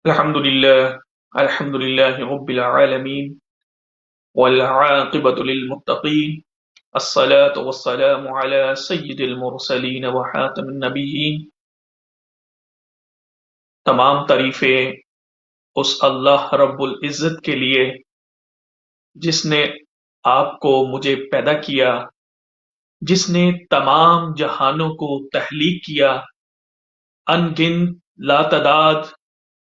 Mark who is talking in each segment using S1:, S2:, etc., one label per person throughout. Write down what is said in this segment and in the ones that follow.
S1: الحمد لله رب العالمين والعاقبة للمتقين الصلاة والسلام على سيد المرسلين وحاتم النبيين. تمام تعریفیں اس اللہ رب العزت کے لیے جس نے آپ کو مجھے پیدا کیا، جس نے تمام جہانوں کو تخلیق کیا. ان گنت لاتعداد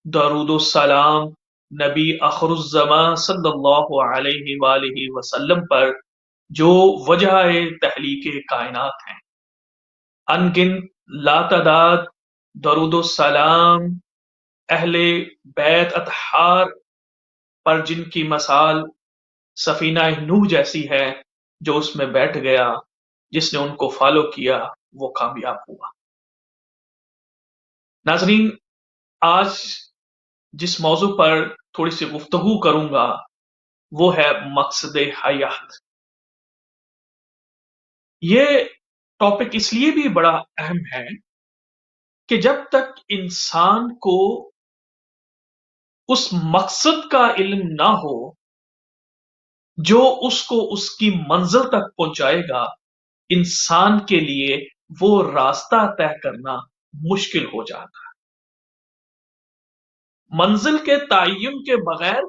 S1: درود و سلام نبی آخر الزمان صلی اللہ علیہ وآلہ وسلم پر جو وجہ تخلیق کائنات ہیں. ان گنت لاتعداد درود و سلام اہل بیت اطہار پر جن کی مثال سفینہ نوح جیسی ہے، جو اس میں بیٹھ گیا، جس نے ان کو فالو کیا وہ کامیاب ہوا. ناظرین، آج جس موضوع پر تھوڑی سی گفتگو کروں گا وہ ہے مقصد حیات. یہ ٹاپک اس لیے بھی بڑا اہم ہے کہ جب تک انسان کو اس مقصد کا علم نہ ہو جو اس کو اس کی منزل تک پہنچائے گا، انسان کے لیے وہ راستہ طے کرنا مشکل ہو جاتا ہے. منزل کے تعین کے بغیر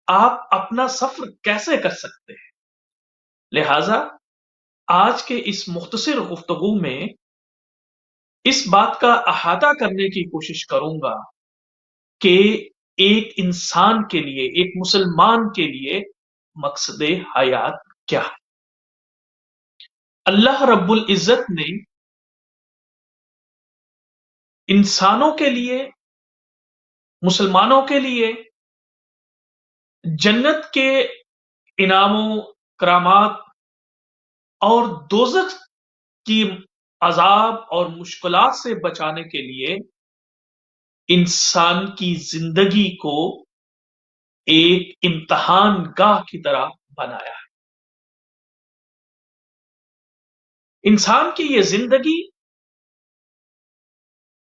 S1: آپ اپنا سفر کیسے کر سکتے ہیں؟ لہذا آج کے اس مختصر گفتگو میں اس بات کا احاطہ کرنے کی کوشش کروں گا کہ ایک انسان کے لیے، ایک مسلمان کے لیے مقصد حیات کیا ہے. اللہ رب العزت نے انسانوں کے لیے، مسلمانوں کے لیے جنت کے انعاموں، کرامات اور دوزخ کی عذاب اور مشکلات سے بچانے کے لیے انسان کی زندگی کو ایک امتحان گاہ کی طرح بنایا ہے. انسان کی یہ زندگی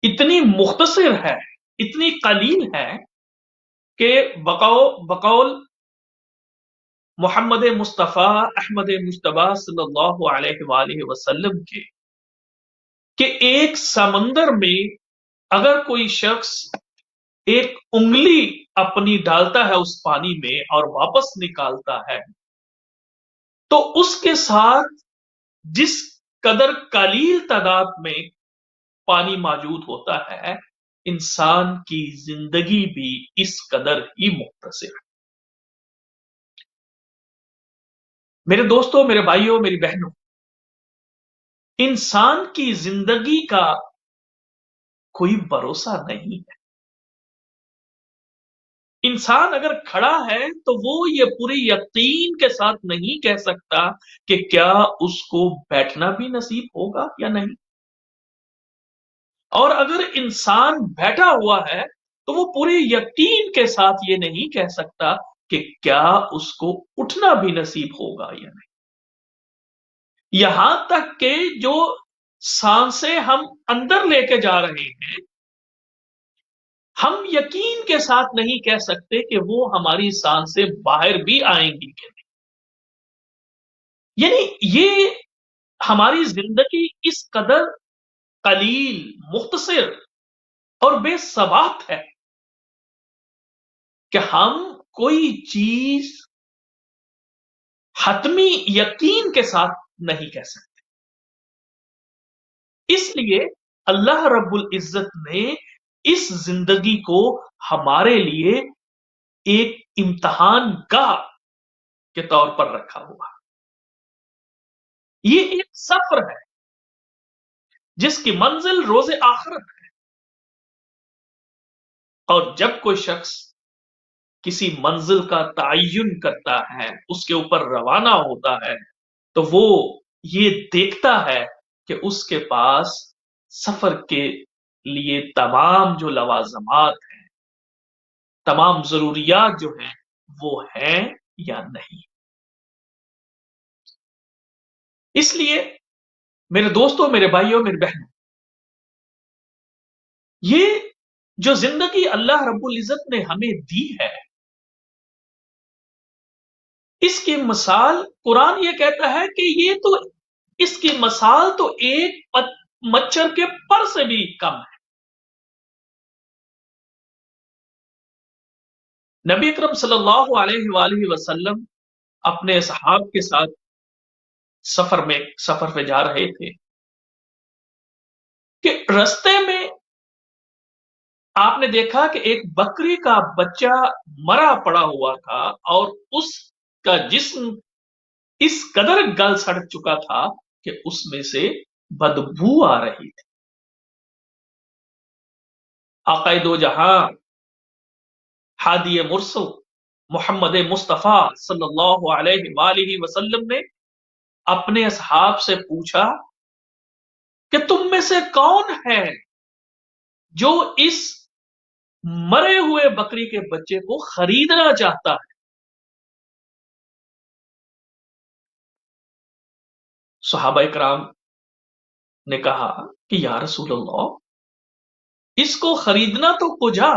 S1: اتنی مختصر ہے، اتنی قلیل ہے کہ بقول محمد مصطفیٰ احمد مجتبیٰ صلی اللہ علیہ وآلہ وسلم کے کہ ایک سمندر میں اگر کوئی شخص ایک انگلی اپنی ڈالتا ہے اس پانی میں اور واپس نکالتا ہے تو اس کے ساتھ جس قدر قلیل تعداد میں پانی موجود ہوتا ہے، انسان کی زندگی بھی اس قدر ہی مختصر ہے. میرے دوستوں، میرے بھائیوں، میری بہنوں، انسان کی زندگی کا کوئی بھروسہ نہیں ہے. انسان اگر کھڑا ہے تو وہ یہ پوری یقین کے ساتھ نہیں کہہ سکتا کہ کیا اس کو بیٹھنا بھی نصیب ہوگا یا نہیں. اور اگر انسان بیٹھا ہوا ہے تو وہ پوری یقین کے ساتھ یہ نہیں کہہ سکتا کہ کیا اس کو اٹھنا بھی نصیب ہوگا یا نہیں. یہاں تک کہ جو سانسیں ہم اندر لے کے جا رہے ہیں، ہم یقین کے ساتھ نہیں کہہ سکتے کہ وہ ہماری سانسیں باہر بھی آئیں گی کہ نہیں. یعنی یہ ہماری زندگی اس قدر قلیل، مختصر اور بے ثبات ہے کہ ہم کوئی چیز حتمی یقین کے ساتھ نہیں کہہ سکتے. اس لیے اللہ رب العزت نے اس زندگی کو ہمارے لیے ایک امتحان گاہ کے طور پر رکھا ہوا. یہ ایک سفر ہے جس کی منزل روز آخرت ہے. اور جب کوئی شخص کسی منزل کا تعین کرتا ہے، اس کے اوپر روانہ ہوتا ہے، تو وہ یہ دیکھتا ہے کہ اس کے پاس سفر کے لیے تمام جو لوازمات ہیں، تمام ضروریات جو ہیں وہ ہیں یا نہیں. اس لیے میرے دوستوں، میرے بھائیوں، میری بہنوں، یہ جو زندگی اللہ رب العزت نے ہمیں دی ہے، اس کی مثال قرآن یہ کہتا ہے کہ یہ تو اس کی مثال تو ایک مچھر کے پر سے بھی کم ہے۔ نبی اکرم صلی اللہ علیہ وآلہ وسلم اپنے اصحاب کے ساتھ سفر پہ جا رہے تھے کہ رستے میں آپ نے دیکھا کہ ایک بکری کا بچہ مرا پڑا ہوا تھا اور اس کا جسم اس قدر گل سڑ چکا تھا کہ اس میں سے بدبو آ رہی تھی۔ آقا دو جہاں ہادی مرسل محمد مصطفیٰ صلی اللہ علیہ وآلہ وسلم نے اپنے اصحاب سے پوچھا کہ تم میں سے کون ہے جو اس مرے ہوئے بکری کے بچے کو خریدنا چاہتا ہے؟ صحابہ کرام نے کہا کہ یا رسول اللہ، اس کو خریدنا تو کجا،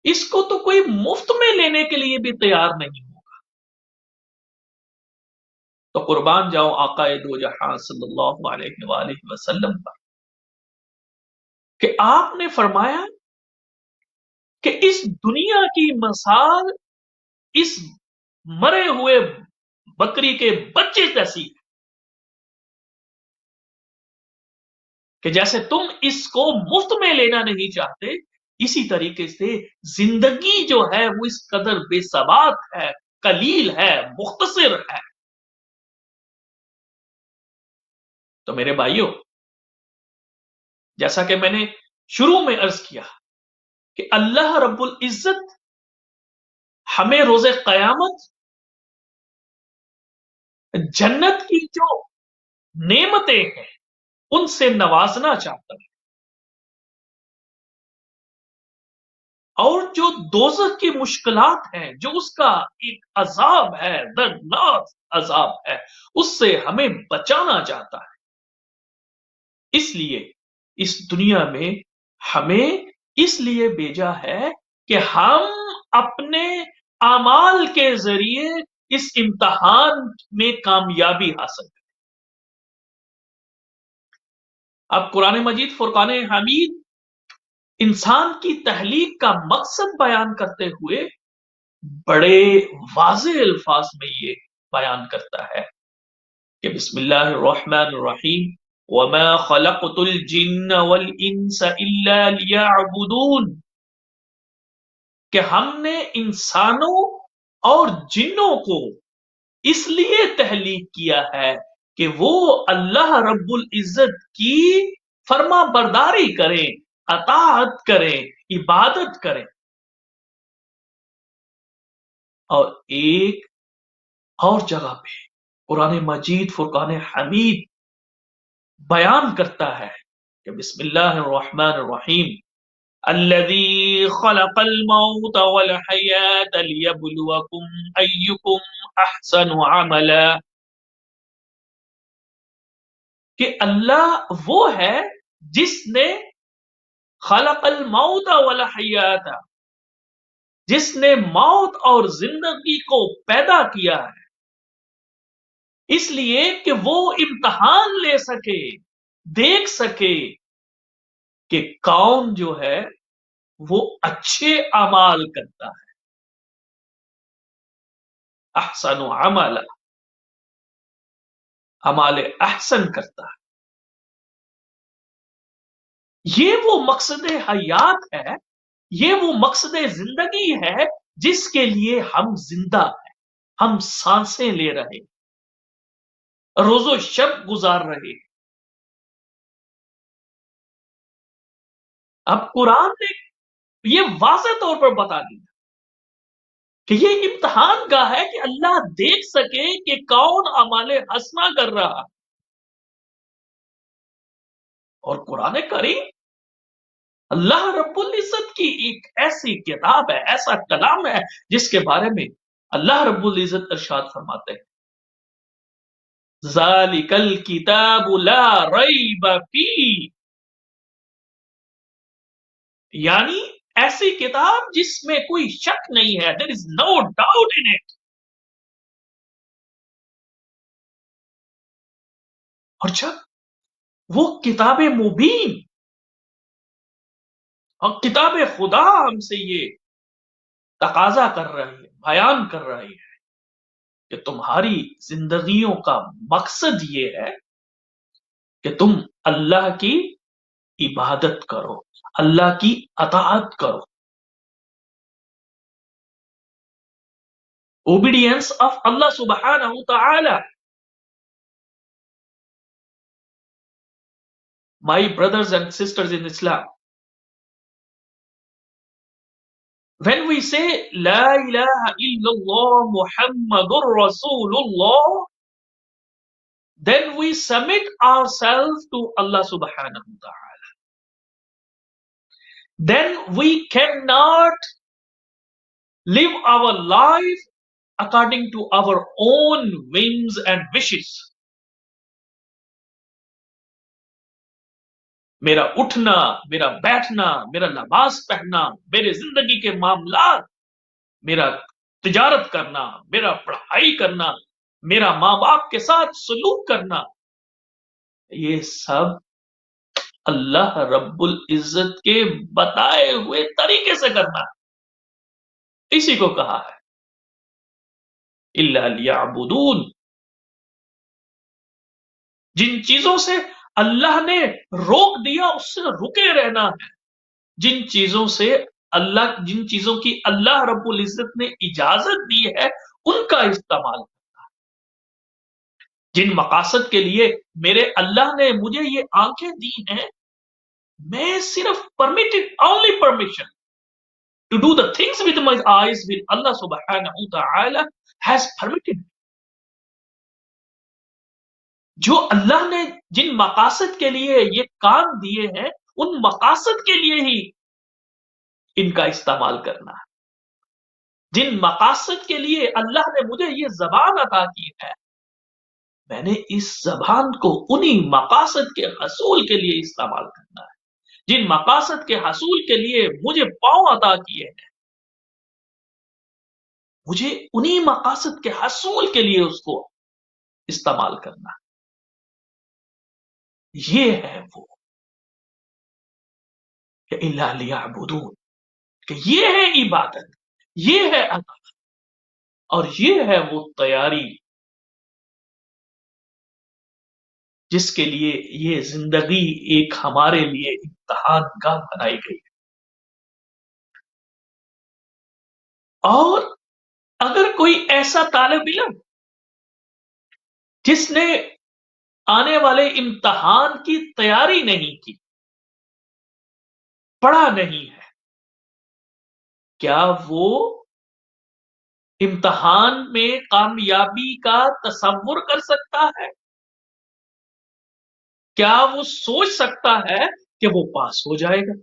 S1: اس کو تو کوئی مفت میں لینے کے لیے بھی تیار نہیں ہوگا۔ تو قربان جاؤ آقا دو جہاں صلی اللہ علیہ وآلہ وسلم پر کہ آپ نے فرمایا کہ اس دنیا کی مثال اس مرے ہوئے بکری کے بچے جیسی ہے، کہ جیسے تم اس کو مفت میں لینا نہیں چاہتے، اسی طریقے سے زندگی جو ہے وہ اس قدر بے ثبات ہے، قلیل ہے، مختصر ہے۔ تو میرے بھائیوں، جیسا کہ میں نے شروع میں عرض کیا کہ اللہ رب العزت ہمیں روز قیامت جنت کی جو نعمتیں ہیں ان سے نوازنا چاہتا ہے، اور جو دوزخ کی مشکلات ہیں، جو اس کا ایک عذاب ہے، دردناک عذاب ہے، اس سے ہمیں بچانا چاہتا ہے۔ اس لیے اس دنیا میں ہمیں اس لیے بھیجا ہے کہ ہم اپنے اعمال کے ذریعے اس امتحان میں کامیابی حاصل کریں۔ اب قرآن مجید فرقان حمید انسان کی تخلیق کا مقصد بیان کرتے ہوئے بڑے واضح الفاظ میں یہ بیان کرتا ہے کہ بسم اللہ الرحمن الرحیم وَمَا خَلَقْتُ الْجِنَّ وَالْإِنسَ إِلَّا لِيَعْبُدُونَ، کہ ہم نے انسانوں اور جنوں کو اس لیے تخلیق کیا ہے کہ وہ اللہ رب العزت کی فرما برداری کریں، اطاعت کریں، عبادت کریں۔ اور ایک اور جگہ پہ قرآن مجید فرقان حمید بیان کرتا ہے کہ بسم اللہ الرحمن الرحیم الذی خلق الموت والحیات لیبلوکم ایکم احسن عملا، کہ اللہ وہ ہے جس نے خلق الموت والحیات، جس نے موت اور زندگی کو پیدا کیا ہے اس لیے کہ وہ امتحان لے سکے، دیکھ سکے کہ کون جو ہے وہ اچھے اعمال کرتا ہے، احسن عملا، اعمال احسن کرتا ہے۔ یہ وہ مقصد حیات ہے، یہ وہ مقصد زندگی ہے جس کے لیے ہم زندہ ہیں، ہم سانسیں لے رہے ہیں، روز و شب گزار رہے ہیں۔ اب قرآن نے یہ واضح طور پر بتا دیا کہ یہ امتحان گاہ ہے کہ اللہ دیکھ سکے کہ کون اعمال حسنہ کر رہا ہے۔ اور قرآن کریم اللہ رب العزت کی ایک ایسی کتاب ہے، ایسا کلام ہے جس کے بارے میں اللہ رب العزت ارشاد فرماتے ہیں ذالک الکتاب لا ریب فیہ، یعنی ایسی کتاب جس میں کوئی شک نہیں ہے, there is no doubt in it. اور جب وہ کتاب مبین اور کتاب خدا ہم سے یہ تقاضا کر رہی ہے, بیان کر رہی ہے کہ تمہاری زندگیوں کا مقصد یہ ہے کہ تم اللہ کی عبادت کرو, اللہ کی اطاعت کرو. Obedience of Allah subhanahu wa ta'ala. My brothers and sisters in Islam, when we say La ilaha illallah Muhammadur Rasulullah, then we submit ourselves to Allah subhanahu wa ta'ala. Then we cannot live our life according to our own whims and wishes. میرا اٹھنا, میرا بیٹھنا, میرا لباس پہننا, میرے زندگی کے معاملات, میرا تجارت کرنا, میرا پڑھائی کرنا, میرا ماں باپ کے ساتھ سلوک کرنا, یہ سب اللہ رب العزت کے بتائے ہوئے طریقے سے کرنا ہے. اسی کو کہا ہے الا لیعبدون. جن چیزوں سے اللہ نے روک دیا اس سے رکے رہنا ہے, جن چیزوں سے جن چیزوں کی اللہ رب العزت نے اجازت دی ہے ان کا استعمال کرنا. جن مقاصد کے لیے میرے اللہ نے مجھے یہ آنکھیں دی ہیں, میں صرف permitted, only permission to do the things with my eyes with Allah subhanahu wa ta'ala has permitted. جو اللہ نے جن مقاصد کے لیے یہ کام دیے ہیں ان مقاصد کے لیے ہی ان کا استعمال کرنا ہے. جن مقاصد کے لیے اللہ نے مجھے یہ زبان عطا کی ہے, میں نے اس زبان کو انہی مقاصد کے حصول کے لیے استعمال کرنا ہے. جن مقاصد کے حصول کے لیے مجھے پاؤں عطا کیے ہیں, مجھے انہی مقاصد کے حصول کے لیے اس کو استعمال کرنا ہے. یہ ہے وہ کہ الا لیعبدون, کہ یہ ہے عبادت, یہ ہے عطا, اور یہ ہے وہ تیاری جس کے لیے یہ زندگی ایک ہمارے لیے امتحان گاہ بنائی گئی. اور اگر کوئی ایسا طالب علم جس نے آنے والے امتحان کی تیاری نہیں کی, پڑھا نہیں ہے, کیا وہ امتحان میں کامیابی کا تصور کر سکتا ہے؟ کیا وہ سوچ سکتا ہے کہ وہ پاس ہو جائے گا؟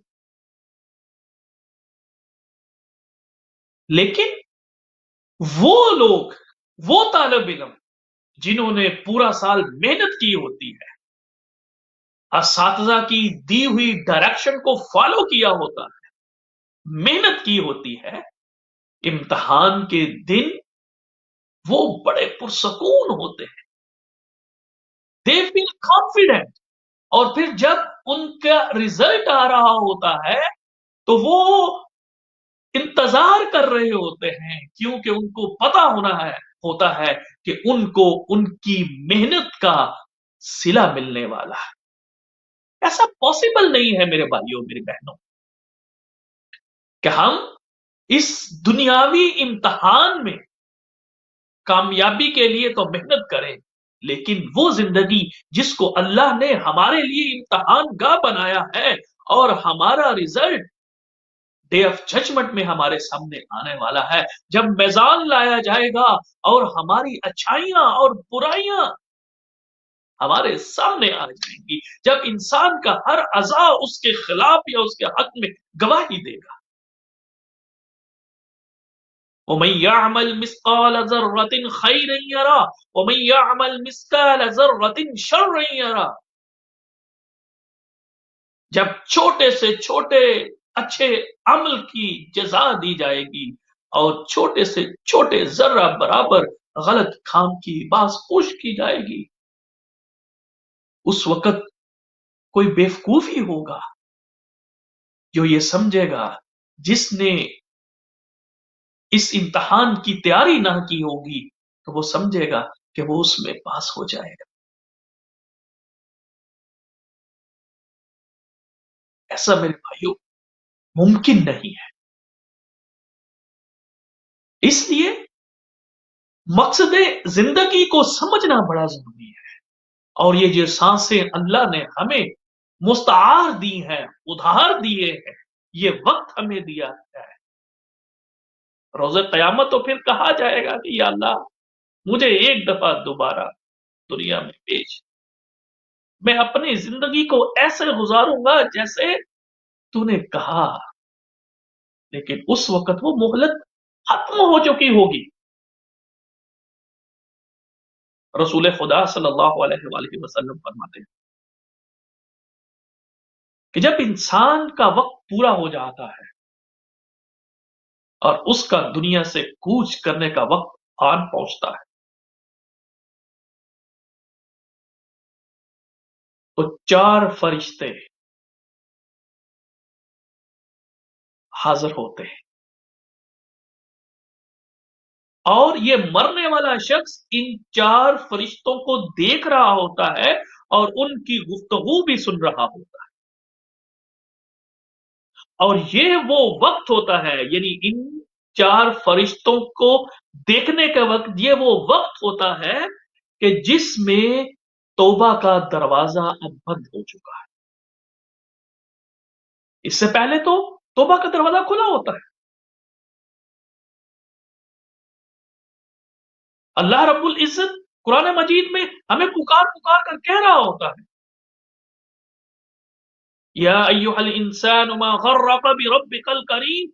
S1: لیکن وہ لوگ, وہ طالب علم جنہوں نے پورا سال محنت کی ہوتی ہے, اساتذہ کی دی ہوئی ڈائریکشن کو فالو کیا ہوتا ہے, محنت کی ہوتی ہے, امتحان کے دن وہ بڑے پرسکون ہوتے ہیں. دے فیل کانفیڈنٹ. اور پھر جب ان کا ریزلٹ آ رہا ہوتا ہے تو وہ انتظار کر رہے ہوتے ہیں, کیونکہ ان کو پتا ہوتا ہے کہ ان کو ان کی محنت کا صلہ ملنے والا ہے. ایسا پاسبل نہیں ہے میرے بھائیوں, میری بہنوں, کہ ہم اس دنیاوی امتحان میں کامیابی کے لیے تو محنت کریں, لیکن وہ زندگی جس کو اللہ نے ہمارے لیے امتحان گاہ بنایا ہے اور ہمارا ریزلٹ ڈے آف ججمنٹ میں ہمارے سامنے آنے والا ہے, جب میزان لایا جائے گا اور ہماری اچھائیاں اور برائیاں ہمارے سامنے آ جائیں گی, جب انسان کا ہر اعضاء اس کے خلاف یا اس کے حق میں گواہی دے گا. وَمَن يَعْمَلْ مِثْقَالَ ذَرَّةٍ خَيْرًا يَرَهُ وَمَن يَعْمَلْ مِثْقَالَ ذَرَّةٍ شَرًّا يَرَهُ. جب چھوٹے سے چھوٹے اچھے عمل کی جزا دی جائے گی اور چھوٹے سے چھوٹے ذرہ برابر غلط کام کی باز پوش کی جائے گی. اس وقت کوئی بیوقوف ہی ہوگا جو یہ سمجھے گا، جس نے اس امتحان کی تیاری نہ کی ہوگی تو وہ سمجھے گا کہ وہ اس میں پاس ہو جائے گا. ایسا میرے بھائیوں ممکن نہیں ہے. اس لیے مقصد زندگی کو سمجھنا بڑا ضروری ہے. اور یہ جو سانسیں اللہ نے ہمیں مستعار دی ہیں، ادھار دیے ہیں، یہ وقت ہمیں دیا ہے. روز قیامت تو پھر کہا جائے گا کہ یا اللہ مجھے ایک دفعہ دوبارہ دنیا میں بھیج، میں اپنی زندگی کو ایسے گزاروں گا جیسے تو نے کہا. لیکن اس وقت وہ مہلت ختم ہو چکی ہوگی. رسول خدا صلی اللہ علیہ وآلہ وسلم فرماتے ہیں کہ جب انسان کا وقت پورا ہو جاتا ہے اور اس کا دنیا سے کوچ کرنے کا وقت آن پہنچتا ہے تو چار فرشتے حاضر ہوتے ہیں اور یہ مرنے والا شخص ان چار فرشتوں کو دیکھ رہا ہوتا ہے اور ان کی گفتگو بھی سن رہا ہوتا ہے. اور یہ وہ وقت ہوتا ہے، یعنی ان چار فرشتوں کو دیکھنے کا وقت، یہ وہ وقت ہوتا ہے کہ جس میں توبہ کا دروازہ اب بند ہو چکا ہے. اس سے پہلے تو توبہ کا دروازہ کھلا ہوتا ہے. اللہ رب العزت قرآن مجید میں ہمیں پکار پکار کر کہہ رہا ہوتا ہے یا ایھا الانسان ما غرک بربک الکریم،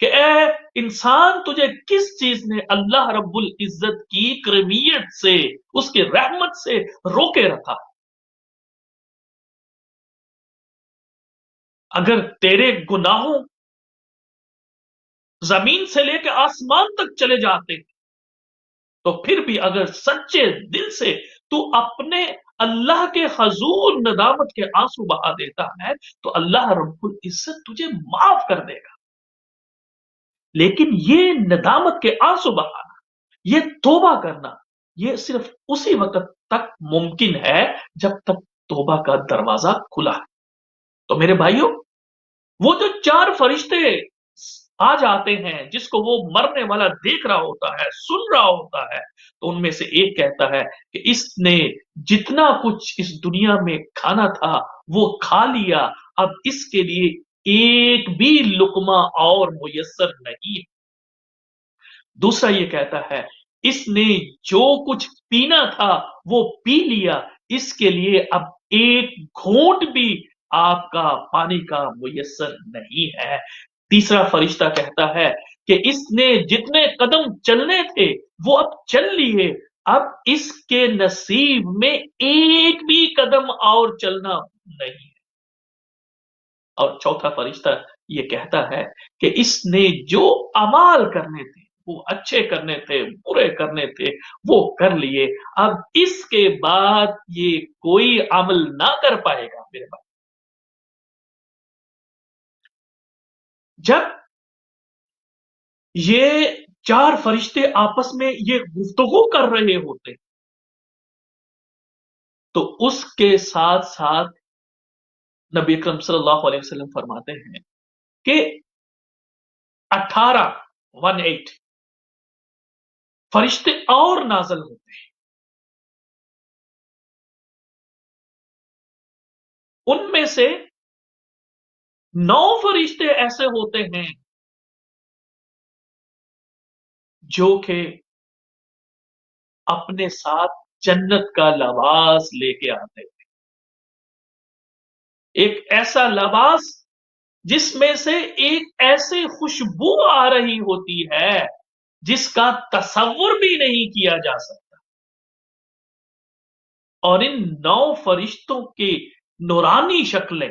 S1: کہ اے انسان تجھے کس چیز نے اللہ رب العزت کی کرمیت سے، اس کی رحمت سے روکے رکھا. اگر تیرے گناہوں زمین سے لے کے آسمان تک چلے جاتے تو پھر بھی اگر سچے دل سے تو اپنے اللہ کے حضور ندامت کے آنسو بہا دیتا ہے تو اللہ رب العزت تجھے معاف کر دے گا. لیکن یہ ندامت کے آنسو بہانا، یہ توبہ کرنا، یہ صرف اسی وقت تک ممکن ہے جب تک توبہ کا دروازہ کھلا ہے. تو میرے بھائیوں، وہ جو چار فرشتے آ جاتے ہیں جس کو وہ مرنے والا دیکھ رہا ہوتا ہے، سن رہا ہوتا ہے، تو ان میں سے ایک کہتا ہے کہ اس نے جتنا کچھ اس دنیا میں کھانا تھا وہ کھا لیا، اب اس کے لیے ایک بھی لقمہ اور میسر نہیں. دوسرا یہ کہتا ہے اس نے جو کچھ پینا تھا وہ پی لیا، اس کے لیے اب ایک گھونٹ بھی آپ کا پانی کا میسر نہیں ہے. تیسرا فرشتہ کہتا ہے کہ اس نے جتنے قدم چلنے تھے وہ اب چل لیے، اب اس کے نصیب میں ایک بھی قدم اور چلنا نہیں ہے. اور چوتھا فرشتہ یہ کہتا ہے کہ اس نے جو اعمال کرنے تھے، وہ اچھے کرنے تھے، برے کرنے تھے، وہ کر لیے، اب اس کے بعد یہ کوئی عمل نہ کر پائے گا. میرے بھائی، جب یہ چار فرشتے آپس میں یہ گفتگو کر رہے ہوتے تو اس کے ساتھ ساتھ نبی اکرم صلی اللہ علیہ وسلم فرماتے ہیں کہ 18 فرشتے اور نازل ہوتے ہیں. ان میں سے 9 فرشتے ایسے ہوتے ہیں جو کہ اپنے ساتھ جنت کا لباس لے کے آتے ہیں. ایک ایسا لباس جس میں سے ایک ایسی خوشبو آ رہی ہوتی ہے جس کا تصور بھی نہیں کیا جا سکتا. اور ان 9 فرشتوں کی نورانی شکلیں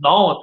S1: 9